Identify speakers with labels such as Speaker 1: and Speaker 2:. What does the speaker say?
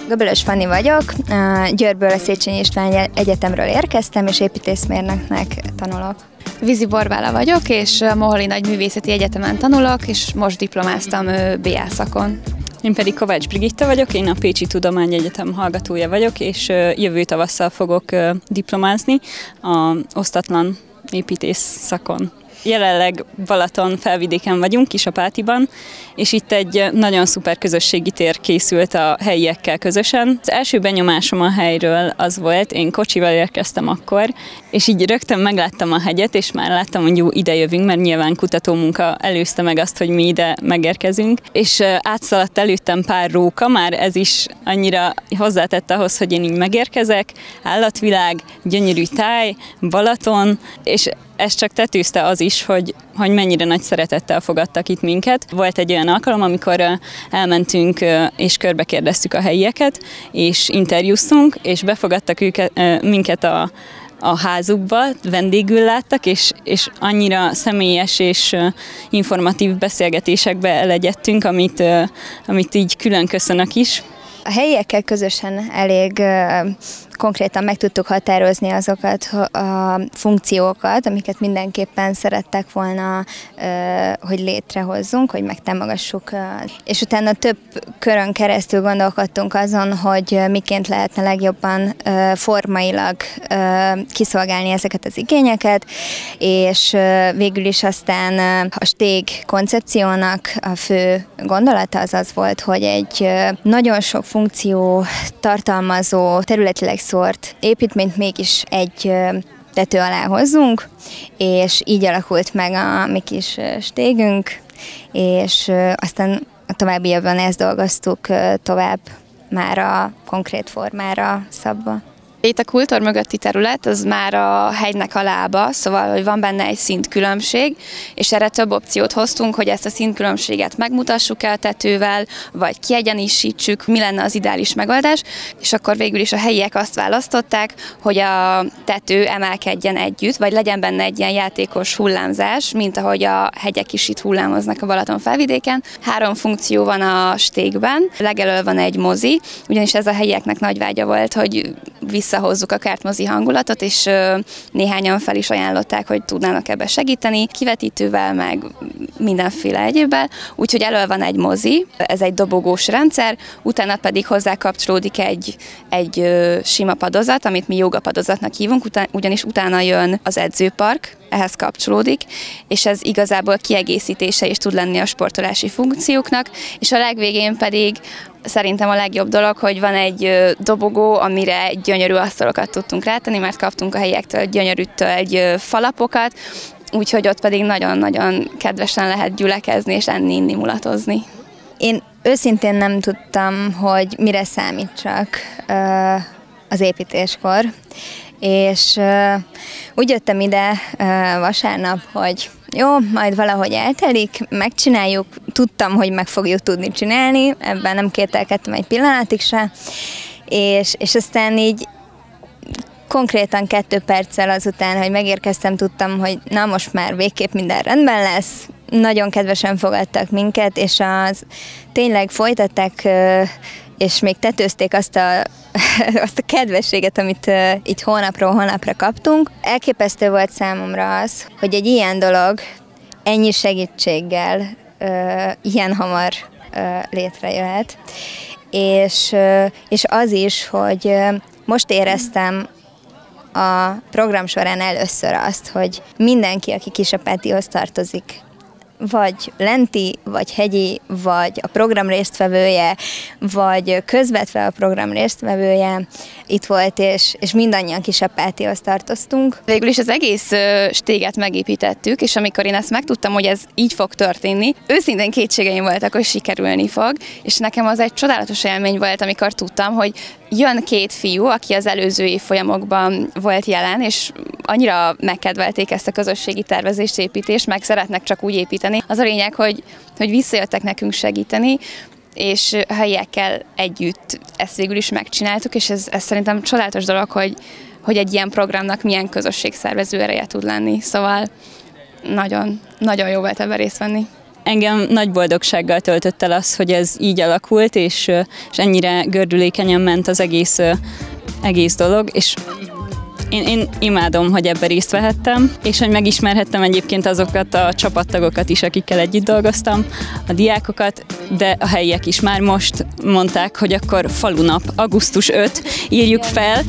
Speaker 1: Göbölös Fanni vagyok, Győrből a Széchenyi István Egyetemről érkeztem, és építészmérnöknek tanulok.
Speaker 2: Vizi Borbála vagyok, és Moholi Nagyművészeti Egyetemen tanulok, és most diplomáztam BA szakon.
Speaker 3: Én pedig Kovács Brigitta vagyok, én a Pécsi Tudományegyetem hallgatója vagyok, és jövő tavasszal fogok diplomázni a osztatlan építész szakon. Jelenleg Balaton felvidéken vagyunk, Kisapátiban, és itt egy nagyon szuper közösségi tér készült a helyiekkel közösen. Az első benyomásom a helyről az volt, én kocsival érkeztem akkor, és így rögtön megláttam a hegyet, és már láttam, hogy jó, ide jövünk, mert nyilván kutatómunka előzte meg azt, hogy mi ide megérkezünk. És átszaladt előttem pár róka, már ez is annyira hozzátett ahhoz, hogy én így megérkezek. Állatvilág, gyönyörű táj, Balaton, és ez csak tetőzte az is, hogy mennyire nagy szeretettel fogadtak itt minket. Volt egy olyan alkalom, amikor elmentünk és körbekérdeztük a helyieket, és interjúztunk, és befogadtak minket a házukba, vendégül láttak, és annyira személyes és informatív beszélgetésekbe elegyedtünk, amit így külön köszönök is.
Speaker 1: A helyiekkel közösen elég konkrétan meg tudtuk határozni azokat a funkciókat, amiket mindenképpen szerettek volna, hogy létrehozzunk, hogy megtámogassuk. És utána több körön keresztül gondolkodtunk azon, hogy miként lehetne legjobban formailag kiszolgálni ezeket az igényeket, és végül is aztán a stég koncepciónak a fő gondolata az volt, hogy egy nagyon sok funkció tartalmazó, területileg szórt építményt mégis egy tető alá hozzunk, és így alakult meg a mi kis stégünk, és aztán a továbbiakban ezt dolgoztuk tovább már a konkrét formára szabva.
Speaker 2: Itt a kultúr mögötti terület, az már a hegynek a lába, szóval hogy van benne egy szintkülönbség, és erre több opciót hoztunk, hogy ezt a szintkülönbséget megmutassuk el tetővel, vagy kiegyenítsítsük, mi lenne az ideális megoldás, és akkor végül is a helyiek azt választották, hogy a tető emelkedjen együtt, vagy legyen benne egy ilyen játékos hullámzás, mint ahogy a hegyek is itt hullámoznak a Balaton felvidéken. 3 funkció van a stégben, legelől van egy mozi, ugyanis ez a helyieknek nagy vágya volt, hogy visszahozzuk a kertmozi hangulatot, és néhányan fel is ajánlották, hogy tudnának ebbe segíteni, kivetítővel, meg mindenféle egyébbel. Úgyhogy elől van egy mozi, ez egy dobogós rendszer, utána pedig hozzá kapcsolódik egy sima padozat, amit mi jogapadozatnak hívunk, ugyanis utána jön az edzőpark, ehhez kapcsolódik, és ez igazából kiegészítése is tud lenni a sportolási funkcióknak, és a legvégén pedig szerintem a legjobb dolog, hogy van egy dobogó, amire gyönyörű asztalokat tudtunk rátenni, mert kaptunk a helyiektől gyönyörű falapokat, úgyhogy ott pedig nagyon-nagyon kedvesen lehet gyülekezni és enni, inni, mulatozni.
Speaker 1: Én őszintén nem tudtam, hogy mire számítsak az építéskor, és úgy jöttem ide vasárnap, hogy jó, majd valahogy eltelik, megcsináljuk, tudtam, hogy meg fogjuk tudni csinálni, ebben nem kételkedtem egy pillanatig se, és aztán így konkrétan 2 perccel azután, hogy megérkeztem, tudtam, hogy na most már végképp minden rendben lesz, nagyon kedvesen fogadtak minket, és tényleg folytatták, és még tetőzték azt a kedvességet, amit így hónapról hónapra kaptunk. Elképesztő volt számomra az, hogy egy ilyen dolog ennyi segítséggel ilyen hamar létrejöhet. És az is, hogy most éreztem a program során először azt, hogy mindenki, aki Kisapátihoz tartozik, vagy lenti, vagy hegyi, vagy a program résztvevője, vagy közvetve a program résztvevője itt volt, és mindannyian Kisapátihoz tartoztunk.
Speaker 2: Végül is az egész stéget megépítettük, és amikor én ezt megtudtam, hogy ez így fog történni, őszintén kétségeim voltak, hogy sikerülni fog, és nekem az egy csodálatos élmény volt, amikor tudtam, hogy jön 2 fiú, aki az előző évfolyamokban volt jelen, és annyira megkedvelték ezt a közösségi tervezést, építést, meg szeretnek csak úgy építeni. Az a lényeg, hogy visszajöttek nekünk segíteni, és a helyiekkel együtt ezt végül is megcsináltuk, és ez szerintem csodálatos dolog, hogy egy ilyen programnak milyen közösségszervező ereje tud lenni. Szóval nagyon, nagyon jó volt ebben részt venni.
Speaker 3: Engem nagy boldogsággal töltött el az, hogy ez így alakult, és ennyire gördülékenyen ment az egész dolog, és én imádom, hogy ebben részt vehettem, és hogy megismerhettem egyébként azokat a csapattagokat is, akikkel együtt dolgoztam, a diákokat, de a helyiek is már most mondták, hogy akkor falunap, augusztus 5, írjuk fel.